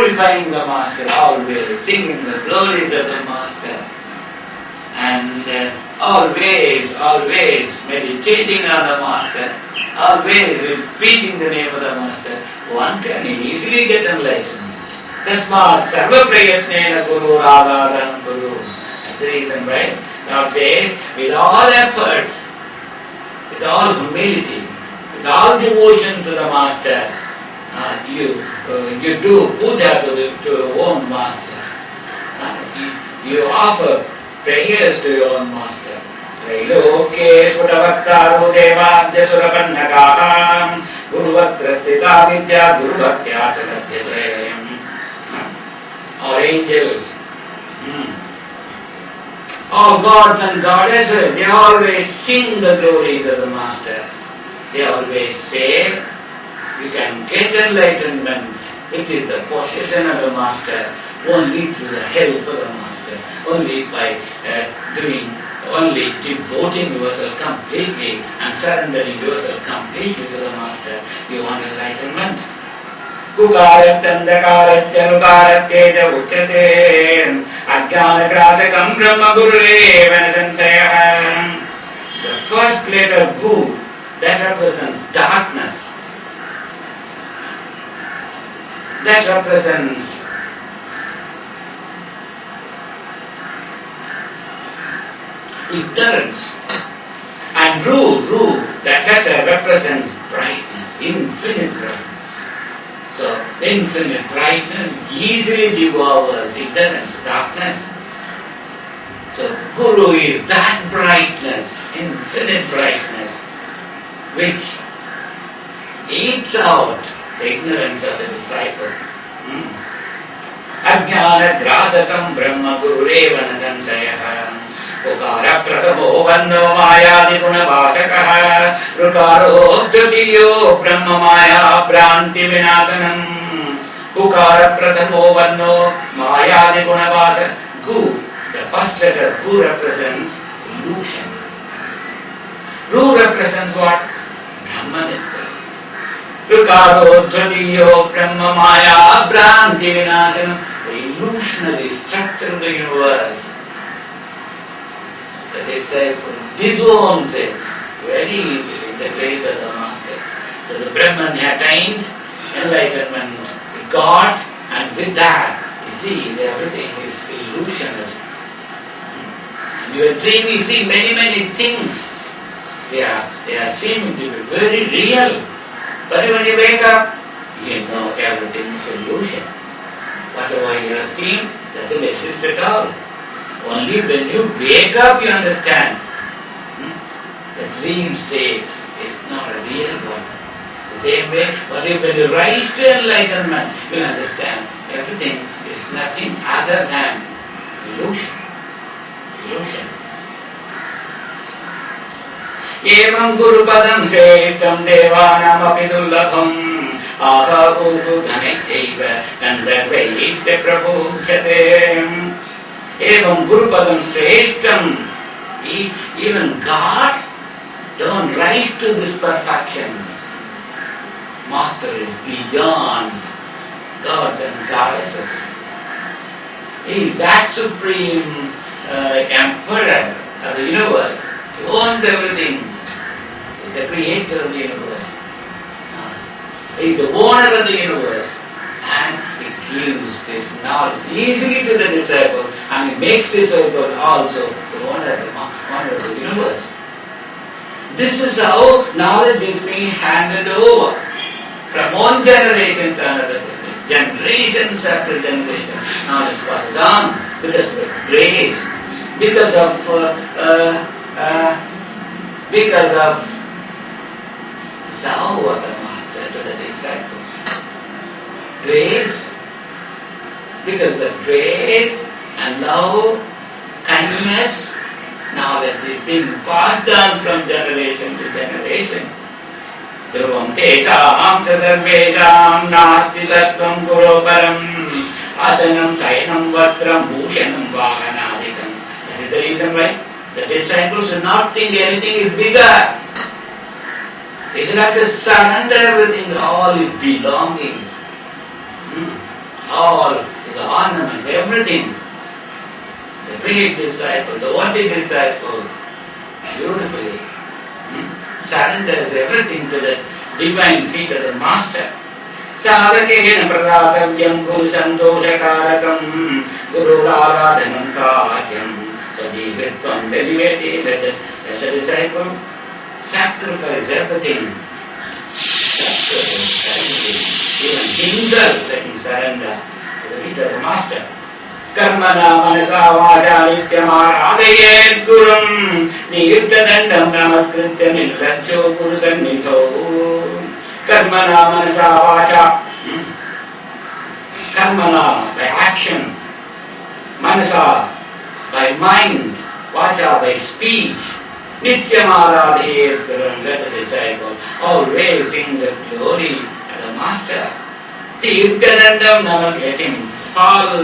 glorifying the Master always, singing the glories of the Master, and always meditating on the Master, always repeating the name of the Master, one can easily get enlightenment. Tasmat sarva prayatnena guru radharam guru. That's the reason why God says, with all efforts, with all humility, with all devotion to the Master, you do puja to your own Master. You offer prayers to your own Master. Trailoke sputavaktaro devadya surapannagaham guruvatrastita vidya gurubhaktya chaladyate. Or angels. All gods and goddesses, they always sing the glories of the Master. They always say, you can get enlightenment, which is the possession of the Master, only through the help of the Master, only by only devoting yourself completely and surrendering yourself completely to the Master. You want enlightenment? Kukaratandakaratyanukaratyeja uchyate ajnanagrasakam brahma gururevana sansayah. The first letter Gu, that represents darkness. That represents ignorance. And Ru, that letter represents brightness, infinite brightness. So, infinite brightness easily devours ignorance, darkness. So, Guru is that brightness, infinite brightness, which eats out the ignorance of the disciple. Ajnana grasakam brahma gururevana sansayah. Ukara pratamo vanno mayadi gunavasakah. Rukaro dvitiyo brahma maya pranti vinasanam. Ukara pratamo vanno mayadi gunavasakah. Gu, the first letter Gu represents illusion. Ru represents what? Brahman itself. Rukaro dvitiyo brahma maya pranti vinasanam. The illusionary structure of the universe. The disciple disowns it very easily in the grace of the Master. So the Brahman attained enlightenment with God, and with that, you see, everything is illusionary. In your dream you see many things. They are seeming to be very real. But when you wake up, you know everything is illusion. Whatever you have seen doesn't exist at all. Only when you wake up you understand the dream state is not a real one. The same way, only when you rise to enlightenment, you understand everything is nothing other than illusion. Illusion. Evam guru padam shreshtam devanam api dullabham aha utu dhanaichaiva nandharvaitya prabhukshate. Evam Guru Padam Shreshtam. Even God don't rise to this perfection. Master is beyond gods and goddesses. He is that supreme emperor of the universe. He owns everything. He is the creator of the universe. He is the owner of the universe. And he gives this knowledge easily to the disciple, and he makes disciple also the owner of the universe. This is how knowledge is being handed over from one generation to another. Generations after generation, knowledge passes on because of grace, because of love of the Master to the disciple. Grace, because the grace and love, kindness, knowledge is being passed on from generation to generation. Dhruvam tesham sarvesham nasti tattvam guru param asanam sayanam vastram bhushanam vahanadikam. That is the reason why the disciples should not think anything is bigger. They should have to surrender everything, all his belongings. all the ornaments, everything. The great disciple, the worthy disciple, beautifully surrenders everything to the divine feet of the master. Sadhakena pradatavyam guru santoshakarakam gururadhanam karyam sadivitvam delivery. Let the disciple sacrifice everything. Sacrifice everything. Even himself let him surrender to the feet of the master. Karmana manasa vaja nityamaradayet gurum niyuktadandam namaskritya nilajjo guru sannidho. Karmana manasa vacha, karmana by action, manasa by mind, vacha by speech, nityamaradayet gurum. Let the disciple always sing the glory of the master. Niyuktadandam namaskritya, let him fall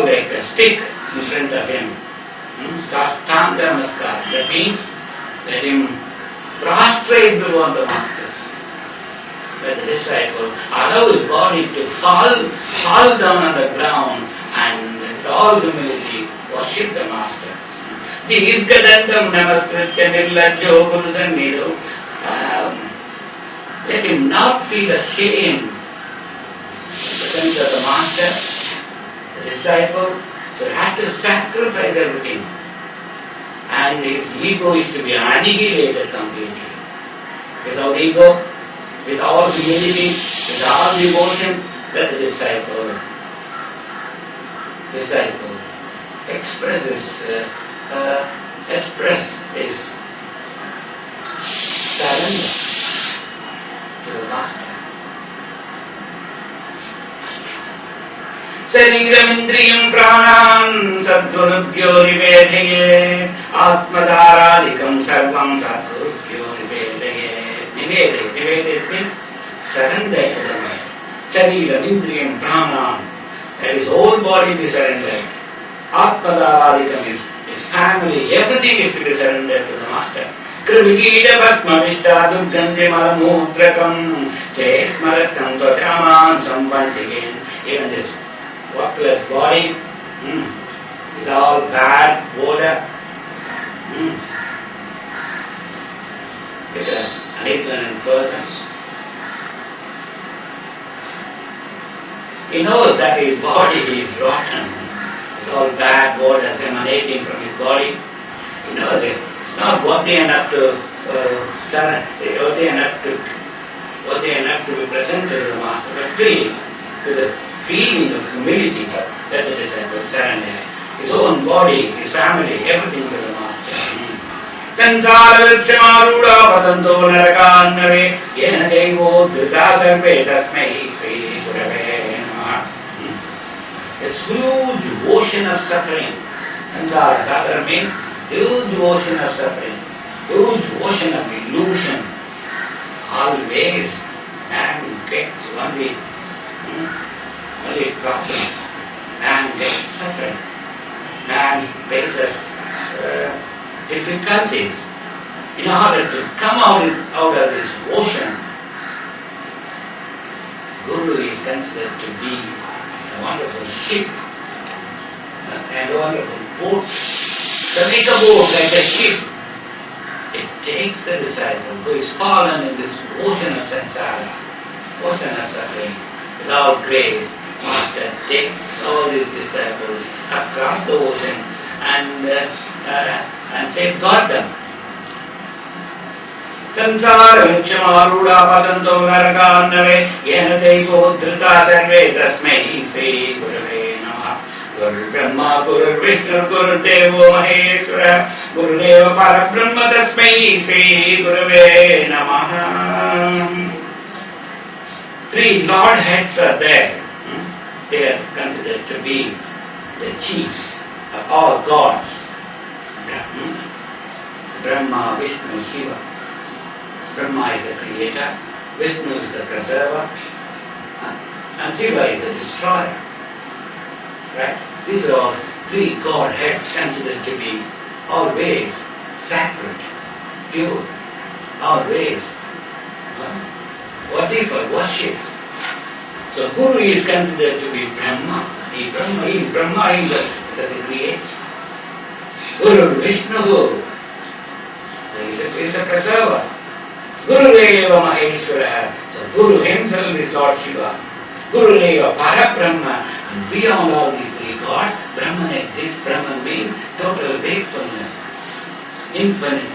like a stick in front of him. Sastanga namaskar. That means let him prostrate before the master. Let the disciple allow his body to fall down on the ground and with all humility worship the master. Dirghadandam namaskritya nirlajjo guru sannidho. Let him not feel ashamed in the presence of the master. The disciple so had to sacrifice everything, and his ego is to be annihilated completely. Without ego, with all humility, with all devotion, let the disciple express his surrender to the master. Sariramindriyam pranam sadgurubhyo nivedhaye atmadaradikam sarvam sadgurubhyo nivedhaye. Nivedhaye means surrender to the mind. Sariramindriyam pranam, that his whole body be surrendered. Atmadaradikam is his family, everything is to be surrendered to the master. Krivigida bhasmavishta dugdhante malamudrakam chesmaratam tvachaman sampantikin. Even this worthless body, with all bad odor, because an ignorant person, he knows that his body is rotten, with all bad odors emanating from his body. He knows it. It's not worthy enough to worthy enough to be present to the master, but free to the feeling of humility that the disciple surrender. His own body, his family, everything to the master. Sansara vrikshamaruda patanto narakannave yena jaivo dhita sarve tasmai sri gurave namaha. This huge ocean of suffering. Sansara sagar means huge ocean of suffering, huge ocean of illusion. Always man gets only problems, man gets suffering, man faces difficulties. In order to come out of this ocean, Guru is considered to be a wonderful ship and a wonderful boat. To make a boat like a ship, it takes the disciple who is fallen in this ocean of samsara, ocean of suffering, without grace. Master takes all his disciples across the ocean and safeguard them. Sansara vikshamaruda patanto narakannave yena jaivo dhrita sarve tasmai sri gurave namaha. Guru Brahma, Guru Vishnu, Guru Devo Maheshwara, Guru Deva Parabrahma tasmai sri gurave namaha. Three Lord heads are there. They are considered to be the chiefs of all gods. Brahma, Vishnu, Shiva. Brahma is the creator, Vishnu is the preserver, and Shiva is the destroyer. Right? These are all three Godheads considered to be always sacred, pure, always worthy for worship. So Guru is considered to be Brahma. Brahma is the creator. Guru Vishnu is the preserver. Guru Deva Maheshwara. So Guru himself is Lord Shiva. Guru Deva Parabrahma. And beyond all these three gods, Brahman exists. Brahman means total wakefulness, infinite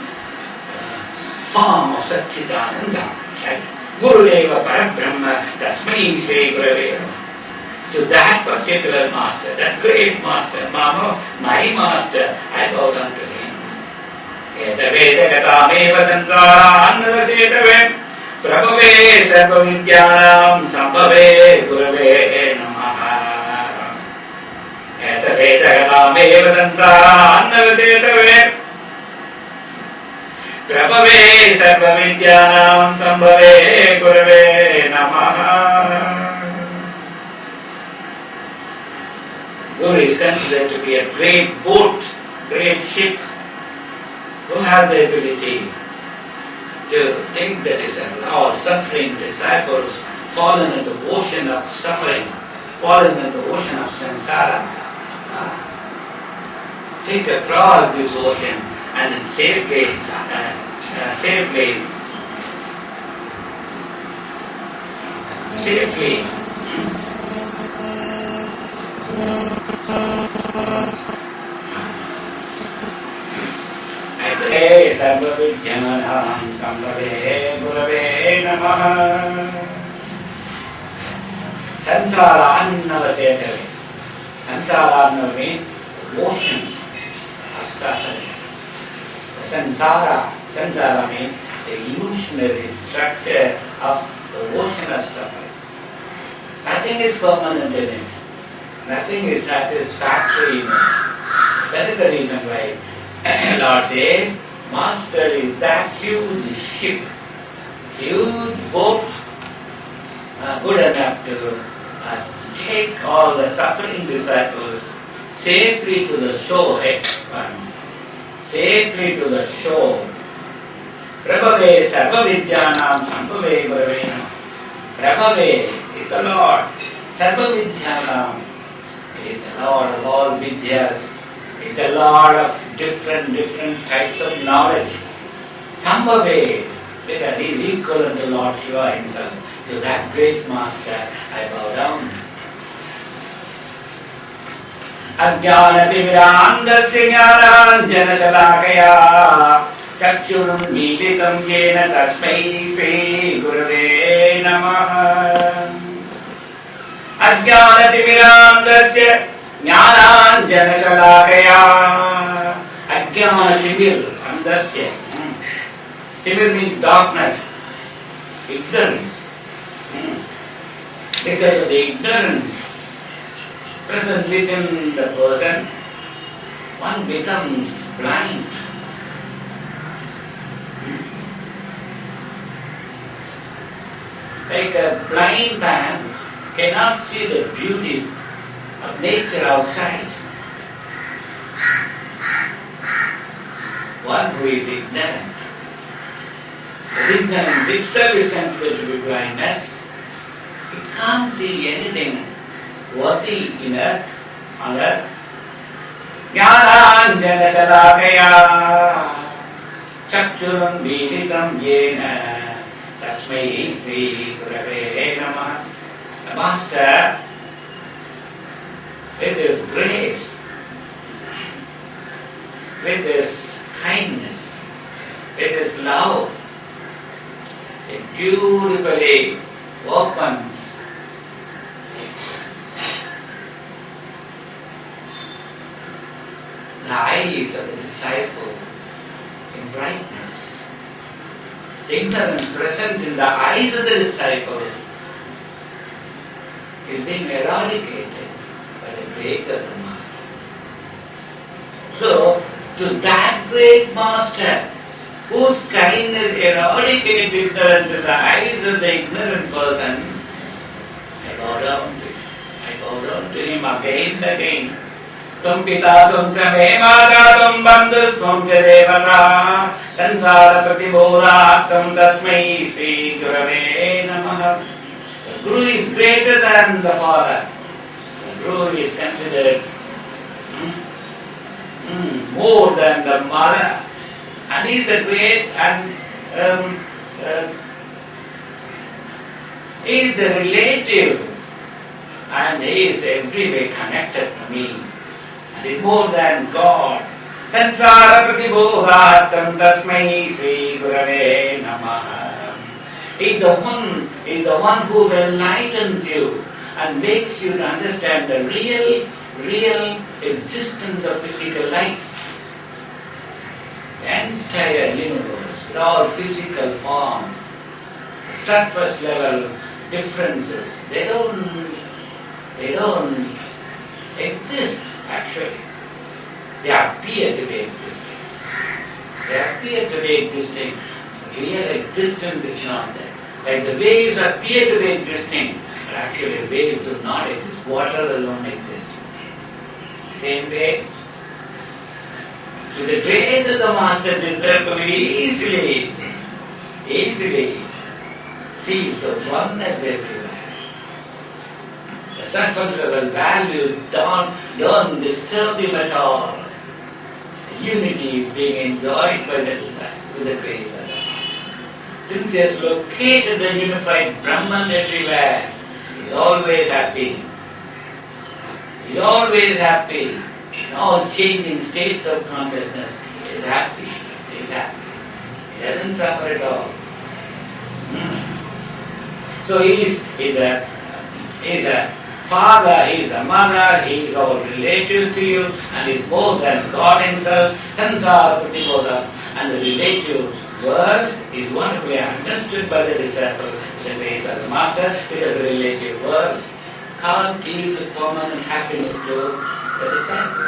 form of Satchitananda. Right? Guru Deva Parabrahma. Tasmai Sri Gurave. To that particular master, that great master, Mama, my master, I bow down to him. Yetaveda sansara annavasetave prabhave sarva vidyanam sambhave gurave namaha. Yetaveda sansara annavasetave prabhave sarva vidyanam sambhave gurave namaha. Guru is considered to be a great boat, great ship, who has the ability to take the disciple, or suffering disciples, fallen in the ocean of suffering, fallen in the ocean of samsara, take across this ocean and safely Sarva Vidyanam Sambhave Gurave Namaha. Sansara Annavasetave. Sansara Anna means ocean of suffering. Sansara means the illusionary structure of the ocean of suffering. Nothing is permanent in it. Nothing is satisfactory in it. That is the reason why Lord says, Master is that huge ship, huge boat, good enough to take all the suffering disciples safely to the shore, safely to the shore. Prabhave sarva vidyanam sambhave gurave. Prabhave is the Lord. Sarva vidyanam is the Lord of all vidyas. It's a lot of different types of knowledge. Sambhave, because he is equal to Lord Shiva himself. To that great master, I bow down. Ajnanatimirandasya jnananjana salakaya chakshurun militam yena tasmai Sri Gurave namaha. Ajnanatimirandasya Jnananjana salakaya. Ajnana timir, andasya. Timir means darkness, ignorance. Because of the ignorance present within the person, one becomes blind. Like a blind man cannot see the beauty of nature outside. One who is ignorant. Ignorance itself is considered to be blindness. It can't see anything worthy in earth, on earth. Jnananjana salakaya chakshurun militam yena tasmai Sri Gurave namaha. The Master, with his grace, with his kindness, with his love, it beautifully opens the eyes of the disciple in brightness. The ignorance present in the eyes of the disciple is being eradicated by the grace of the Master. So, to that great Master, whose kindness eradicates ignorance in the eyes of the ignorant person, I bow down to him. I bow down to him again and again. Tum pita tum cha me mata tum bandhus tum cha devata sansara pratibodha tum tasmai Sri Gurave namaha. The Guru is greater than the father. The Guru is considered more than the mother. And he is the great and he is the relative and he is every way connected to me. And is more than God. Sansara pratibodhatam tasmai Sri Gurave Namaha. He is the one who enlightens you and makes you to understand the real existence of physical life. The entire universe, with all physical form, surface level differences, they don't exist actually. They appear to be existing. They appear to be existing. Real existence is not there. Like the waves appear to be existing, but actually waves do not exist. Water alone exists. Same way, with the grace of the Master, disciple easily sees the oneness everywhere. The surface level values don't disturb him at all. The unity is being enjoyed by the disciple with the grace of the Master. Since he has located the unified Brahman everywhere, he is always happy. He is always happy. In all changing states of consciousness, he is happy. He is happy. He doesn't suffer at all. So he is a father, he is a mother, he is all relative to you, and is more than God himself, sansara pratibodha. And the relative word is wonderfully understood by the disciple with the grace of the Master, because the relative word can't give the permanent happiness to the disciple.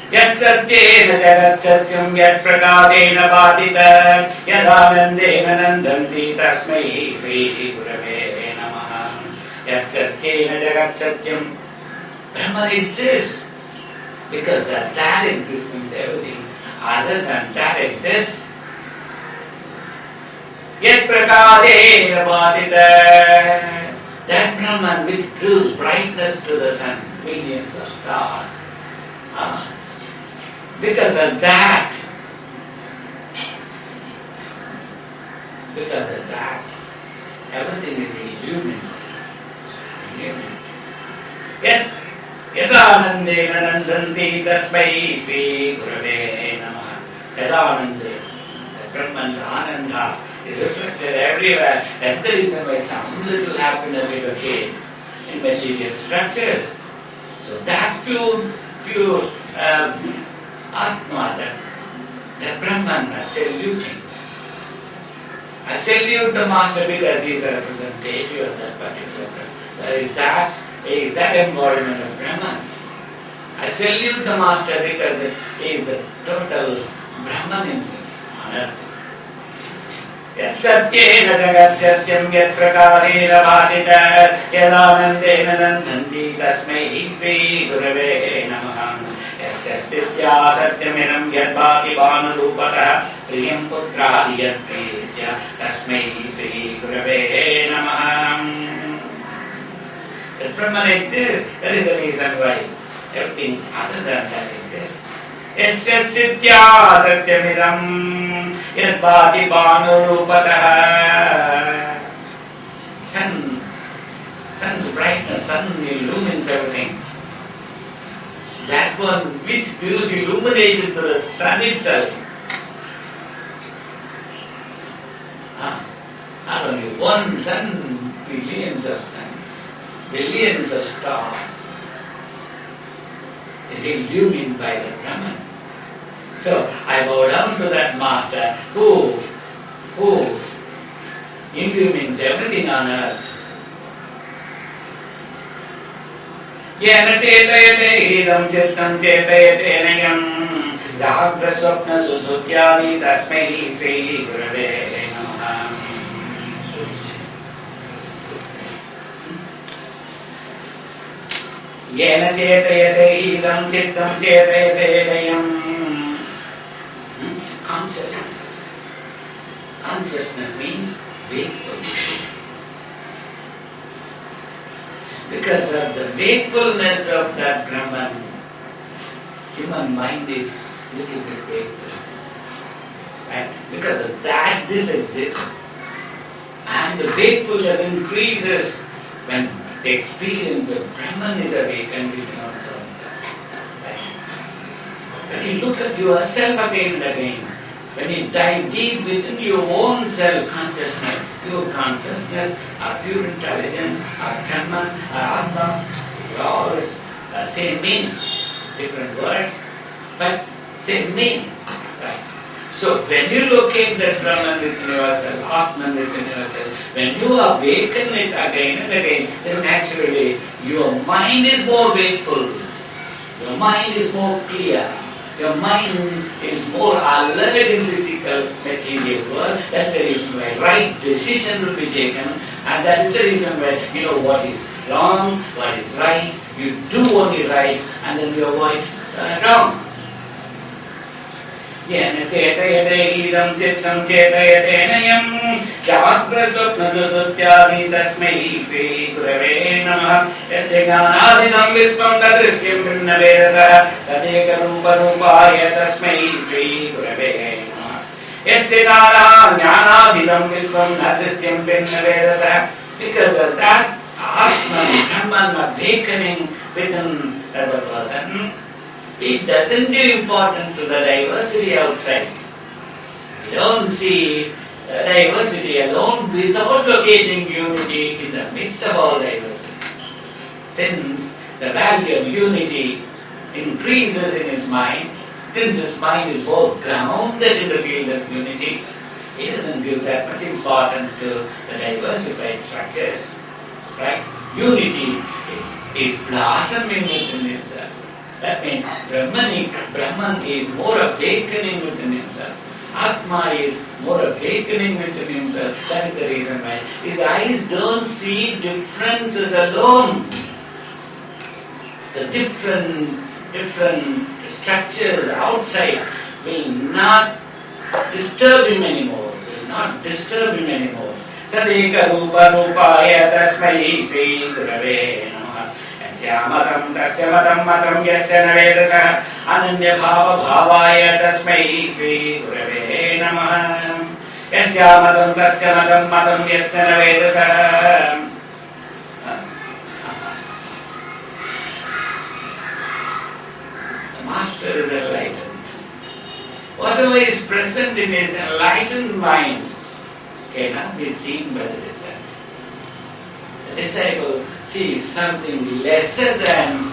Yat satyena jagat satyam yat prakadena bhatita yadanandena nandanti tasmai Sri Gurave Namaha. Yat satyena jagat satyam. Brahman exists because that exists means everything other than that exists. Yat prakadena bhatita. That Brahman which gives brightness to the sun, millions of stars. Because of that, everything is illuminated. Yet, yadanandena nandanti tasmai Sri Gurave Namaha. Yadanandena, the Brahman's ananda is reflected everywhere. That's the reason why some little happiness is achieved in material structures. So that pure Atma, that Brahman, are saluting. I salute the Master because he is a representative of that particular Brahman. He is that embodiment of Brahman. I salute the Master because he is the total Brahman himself on earth. Yat satyena jagat satyam yat prakadena bhatita yadanandena nandanti tasmai Sri Gurave Namaha. Yastitya satyamidam yat bhati bhanurupatah priyam putradi yat pritya tasmai Sri Gurave Namaha. The Brahman exists. That is the reason why everything other than that exists. Yastitya satyamidam yat bhati bhanurupatah. Sun's brightness, sun illumines everything. That one which gives illumination to the sun itself. Not only one sun, billions of suns, billions of stars is illumined by the Brahman. So I bow down to that Master who illumines everything on earth. Yena chetayate idam chittam chetayate nayam jagra swapna susutyadi tasmai Sri Gurave Namaha. Yena chetayate idam chittam chetayate nayam. Consciousness. Consciousness means wakefulness. Because of the wakefulness of that Brahman, human mind is little bit wakeful. Right? Because of that, this exists. And the wakefulness increases when the experience of Brahman is awakened within ourselves. Right? When you look at yourself again and again, when you dive deep within your own self-consciousness, pure consciousness, or pure intelligence, or Brahman, or Atma, they all the same meaning, different words, but same meaning. Right? So when you locate that Brahman within yourself, Atman within yourself, when you awaken it again and again, then naturally your mind is more wakeful, your mind is more clear, your mind is more alert in physical material world. That's the reason why right decision will be taken, and that is the reason why you know what is wrong, what is right, you do only right, and then you avoid wrong. येन चेतयते गीतं चित्तं चेतयतेनयं जाग्रस्वप्नसुषुप्त्यादि तस्मै श्रीगुरवे नमः यस्य ज्ञानादिदं विश्वं तदृश्यं भिन्नवेदतः तदेकरूपरूपाय तस्मै श्रीगुरवे नमः यस्य ज्ञानादिदं विश्वं तदृश्यं भिन्नवेदतः. Because of that Atman, Brahman awakening within the person, it doesn't give importance to the diversity outside. You don't see diversity alone without locating unity in the midst of all diversity. Since the value of unity increases in his mind, since his mind is more grounded in the field of unity, he doesn't give that much importance to the diversified structures. Right? Unity is blossoming within himself. That means Brahman is more awakening within himself. Atma is more awakening within himself. That is the reason why his eyes don't see differences alone. The different structures outside will not disturb him anymore. Sadeka rupa rupaya tasmai Sri Gurave Namaha. Yasya tasya matam yasya navedasah ananya bhava bhavaya tasmai Sri Gurave Namaha. Yasya tasya matam yasya navedasah. The Master is enlightened. Whatever is present in his enlightened mind cannot be seen by the disciple. The disciple sees something lesser than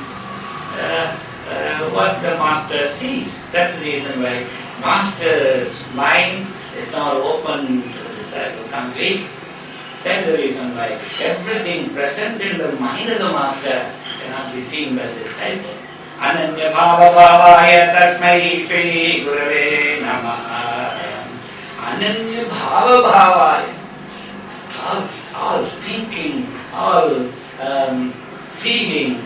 what the Master sees. That's the reason why Master's mind is not open to the disciple completely. That's the reason why everything present in the mind of the Master cannot be seen by the disciple. Ananya bhava bhavaya tasmai Shri Gurave Namaha. Ananya bhava bhavaya. All thinking, all feeling.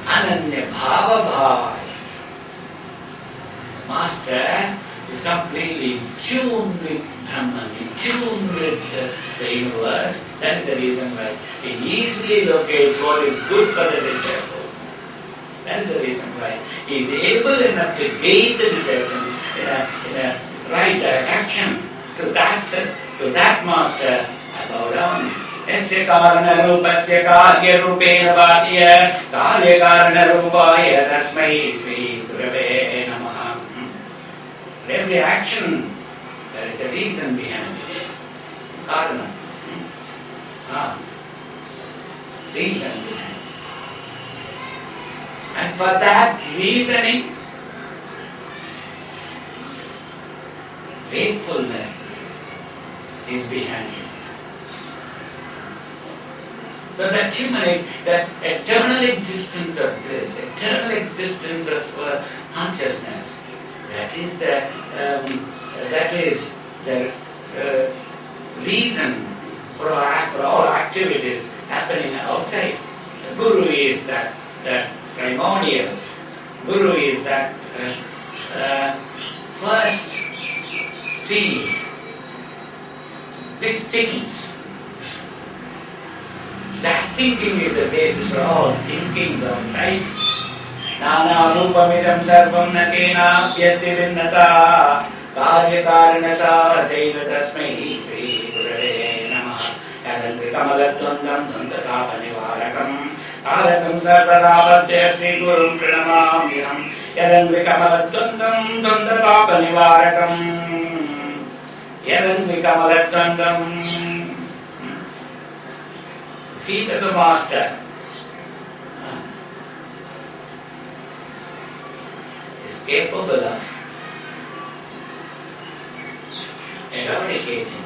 Ananya bhava bhavaya. Master is completely tuned with Brahman, tuned with the universe. That's the reason why he easily locates what is good for the disciple. That's the reason why he is able enough to guide the disciple in a right direction. To that Master, I bow down. Yasya karana rupasya karya rupena bhatiya karya karana rupaya tasmai Sri Gurave Namaha. Every action, there is a reason behind it. Karana. Reason behind it. And for that reasoning, wakefulness is behind it. So that that eternal existence of bliss, eternal existence of consciousness, that is the reason for all activities happening outside. The Guru is that primordial. Guru is that first field. Big things Thinking is the basis for all thinkings outside. Nana rupamidam sarvam nakena pyasti vinnata karyakaranata jaiva tasmai Sri Gurave Namaha. Yadandvikamalattvandam dhandataapanivarakam Karakam sarvadabhaddhya Sri Gurum pranamamyam. Yadandvikamalattvandam dhandataapanivarakam Yadandvikamalattvandam. Feet of the master is capable of eradicating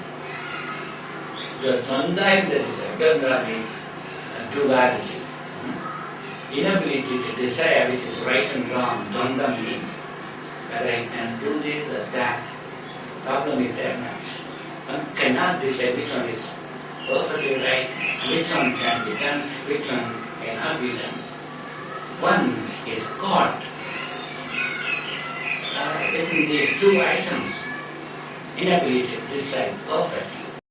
the dvanda in the desire. Dvanda means duality. Inability to desire which is right and wrong. Dvanda means whether I can do this or that. Problem is there now. One cannot decide which one is perfectly right, which one can be done, which one cannot be done. One is caught between these two items, inability to decide perfectly.